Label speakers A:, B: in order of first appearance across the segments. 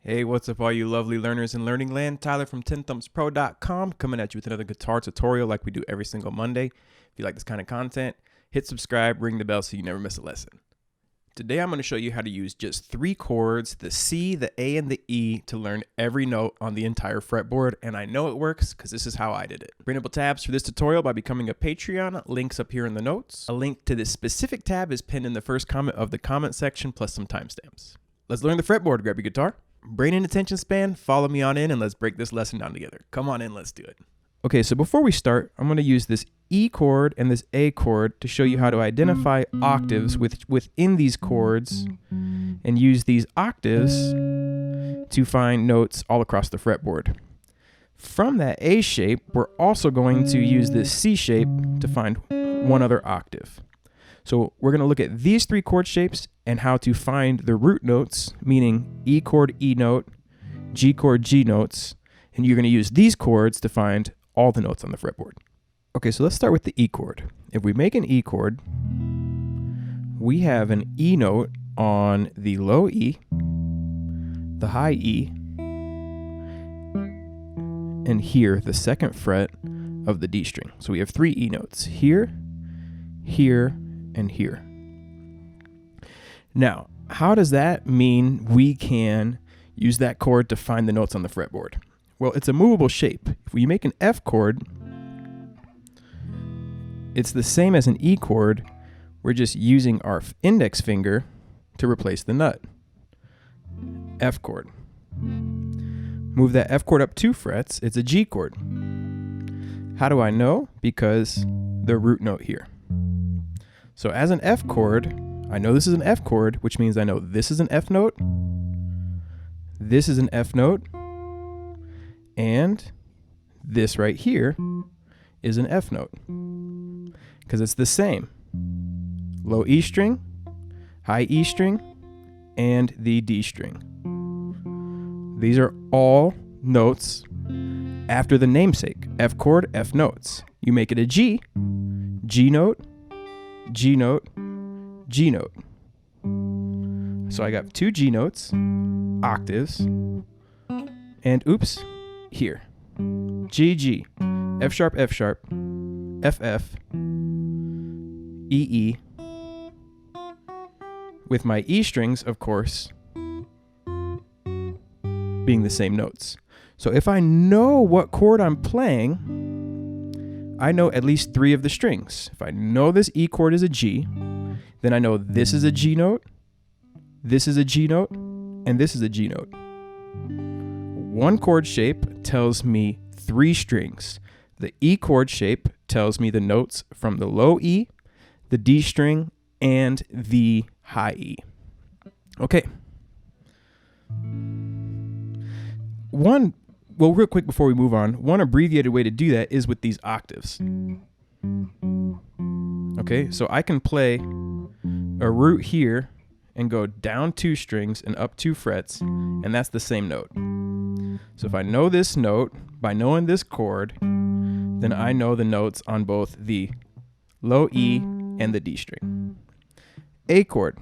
A: Hey, what's up all you lovely learners in learning land? Tyler from TenthumbsPro.com coming at you with another guitar tutorial like we do every single Monday. If you like this kind of content, hit subscribe, ring the bell so you never miss a lesson. Today I'm going to show you how to use just 3 chords, the C, the A, and the E, to learn every note on the entire fretboard, and I know it works because this is how I did it. Printable tabs for this tutorial by becoming a Patreon, links up here in the notes. A link to this specific tab is pinned in the first comment of the comment section, plus some timestamps. Let's learn the fretboard. Grab your guitar. Brain and attention span, follow me on in and let's break this lesson down together. Come on in, let's do it. Okay, so before we start, I'm going to use this E chord and this A chord to show you how to identify octaves within these chords and use these octaves to find notes all across the fretboard. From that A shape, we're also going to use this C shape to find one other octave. So we're going to look at these 3 chord shapes and how to find the root notes, meaning E chord, E note, G chord, G notes, and you're going to use these chords to find all the notes on the fretboard. Okay, so let's start with the E chord. If we make an E chord, we have an E note on the low E, the high E, and here, the 2nd fret of the D string. So we have 3 E notes, here, here, and here. Now, how does that mean we can use that chord to find the notes on the fretboard? Well, it's a movable shape. If we make an F chord, it's the same as an E chord. We're just using our index finger to replace the nut. F chord. Move that F chord up 2 frets, it's a G chord. How do I know? Because the root note here. So as an F chord, I know this is an F chord, which means I know this is an F note, this is an F note, and this right here is an F note, because it's the same. Low E string, high E string, and the D string. These are all notes after the namesake, F chord, F notes. You make it a G, G note, G note, G note. So I got 2 G notes, octaves, and oops, here. G, G, F sharp, F sharp, F, F, E, E, with my E strings, of course, being the same notes. So if I know what chord I'm playing, I know at least 3 of the strings. If I know this E chord is a G, then I know this is a G note, this is a G note, and this is a G note. One chord shape tells me 3 strings. The E chord shape tells me the notes from the low E, the D string, and the high E. Okay. Well, real quick before we move on, one abbreviated way to do that is with these octaves. Okay, so I can play a root here and go down 2 strings and up 2 frets, and that's the same note. So if I know this note, by knowing this chord, then I know the notes on both the low E and the D string. A chord.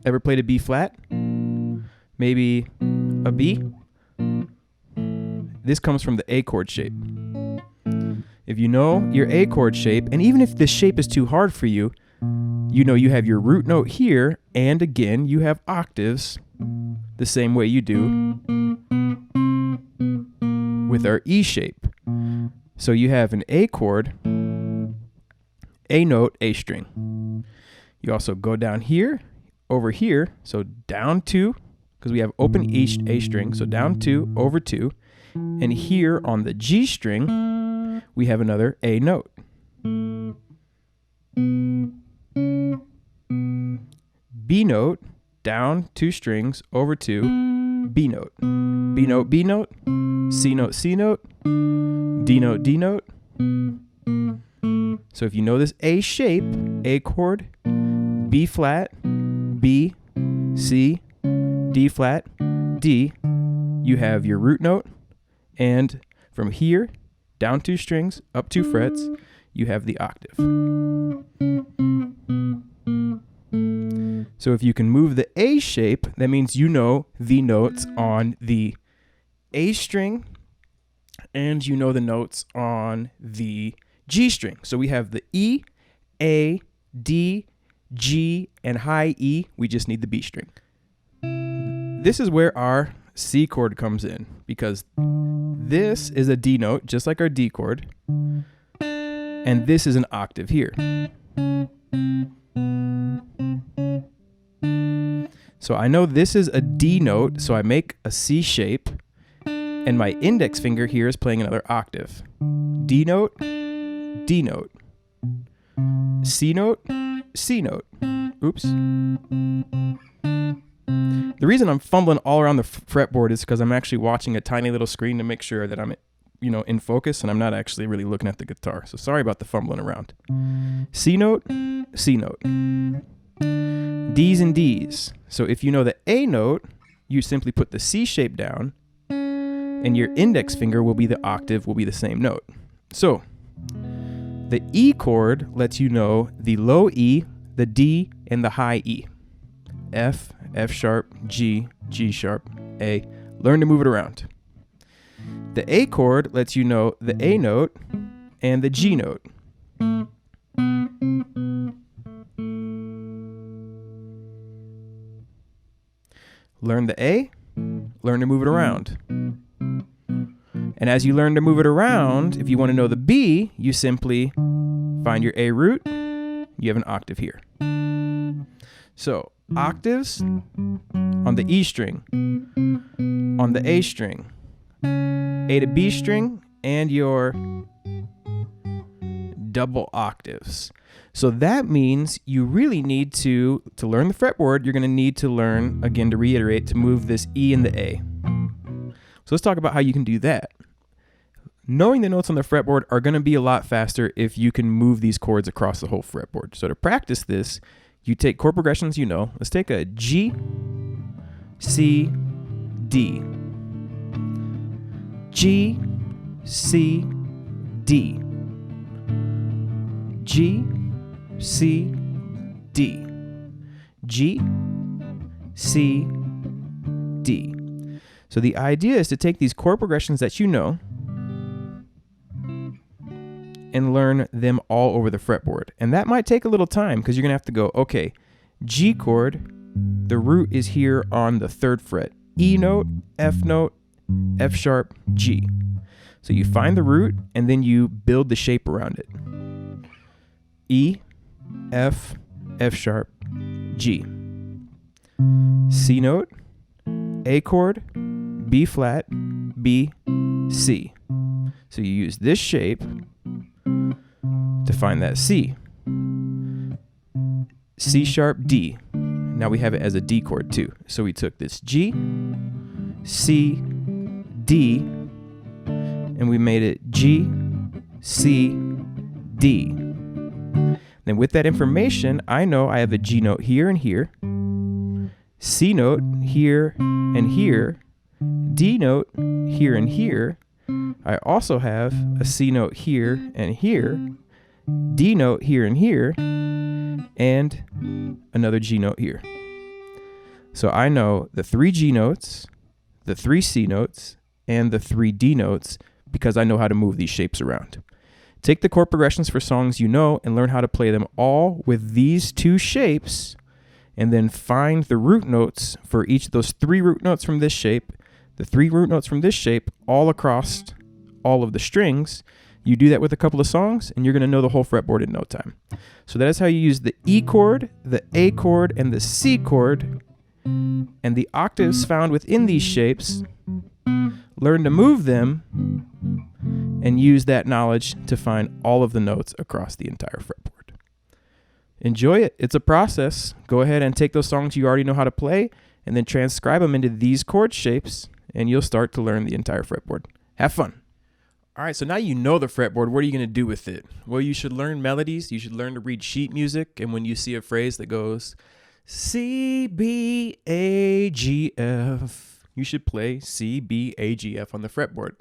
A: Ever played a B flat? Maybe a B? This comes from the A chord shape. If you know your A chord shape, and even if this shape is too hard for you, you know you have your root note here, and again, you have octaves the same way you do with our E shape. So you have an A chord, A note, A string. You also go down here, over here, so down 2, because we have open A string, so down 2, over 2, and here on the G string, we have another A note. B note, down 2 strings, over 2, B note. B note, B note, C note, C note, D note, D note. So if you know this A shape, A chord, B flat, B, C, D flat, D, you have your root note, and from here, down 2 strings, up 2 frets, you have the octave. So if you can move the A shape, that means you know the notes on the A string and you know the notes on the G string. So we have the E, A, D, G, and high E. We just need the B string. This is where our C chord comes in, because this is a D note, just like our D chord, and this is an octave here. So I know this is a D note, so I make a C shape, and my index finger here is playing another octave. D note, D note, C note, C note. Oops. The reason I'm fumbling all around the fretboard is because I'm actually watching a tiny little screen to make sure that I'm, in focus, and I'm not actually really looking at the guitar. So sorry about the fumbling around. C note, C note. D's and D's. So if you know the A note, you simply put the C shape down, and your index finger will be the octave, will be the same note. So the E chord lets you know the low E, the D, and the high E. F, F sharp, G, G sharp, A. Learn to move it around. The A chord lets you know the A note and the G note. Learn the A, learn to move it around. And as you learn to move it around, if you want to know the B, you simply find your A root, you have an octave here. So octaves on the E string, on the A string, A to B string, and your double octaves. So that means you really need to learn the fretboard, you're going to need to learn, again to reiterate, to move this E and the A. So let's talk about how you can do that. Knowing the notes on the fretboard are going to be a lot faster if you can move these chords across the whole fretboard. So to practice this, you take chord progressions you know. Let's take a G, C, D. G, C, D. G, C, D. G, C, D. So the idea is to take these chord progressions that you know and learn them all over the fretboard. And that might take a little time because you're going to have to go, okay, G chord, the root is here on the 3rd fret. E note, F note, F sharp, G. So you find the root and then you build the shape around it. E, F, F sharp, G. C note, A chord, B flat, B, C. So you use this shape to find that C. C sharp, D. Now we have it as a D chord too. So we took this G, C, D, and we made it G, C, D. Then with that information, I know I have a G note here and here, C note here and here, D note here and here. I also have a C note here and here, D note here and here, and another G note here. So I know the 3 G notes, the 3 C notes, and the 3 D notes because I know how to move these shapes around. Take the chord progressions for songs you know and learn how to play them all with these 2 shapes, and then find the root notes for each of those 3 root notes from this shape, the 3 root notes from this shape all across all of the strings. You do that with a couple of songs and you're going to know the whole fretboard in no time. So that is how you use the E chord, the A chord, and the C chord, and the octaves found within these shapes. Learn to move them and use that knowledge to find all of the notes across the entire fretboard. Enjoy it. It's a process. Go ahead and take those songs you already know how to play and then transcribe them into these chord shapes, and you'll start to learn the entire fretboard. Have fun. All right, so now you know the fretboard. What are you going to do with it? Well, you should learn melodies. You should learn to read sheet music. And when you see a phrase that goes C, B, A, G, F, you should play C, B, A, G, F on the fretboard.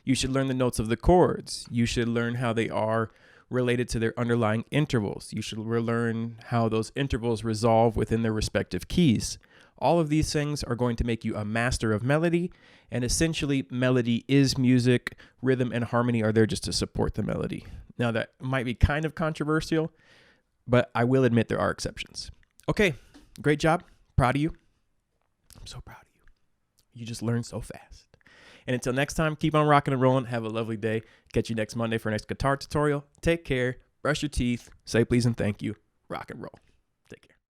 A: You should learn the notes of the chords. You should learn how they are related to their underlying intervals. You should learn how those intervals resolve within their respective keys. All of these things are going to make you a master of melody, and essentially melody is music. Rhythm and harmony are there just to support the melody. Now that might be kind of controversial, but I will admit there are exceptions. Okay, great job. Proud of you. I'm so proud of you. You just learned so fast. And until next time, keep on rocking and rolling. Have a lovely day. Catch you next Monday for our next guitar tutorial. Take care. Brush your teeth. Say please and thank you. Rock and roll.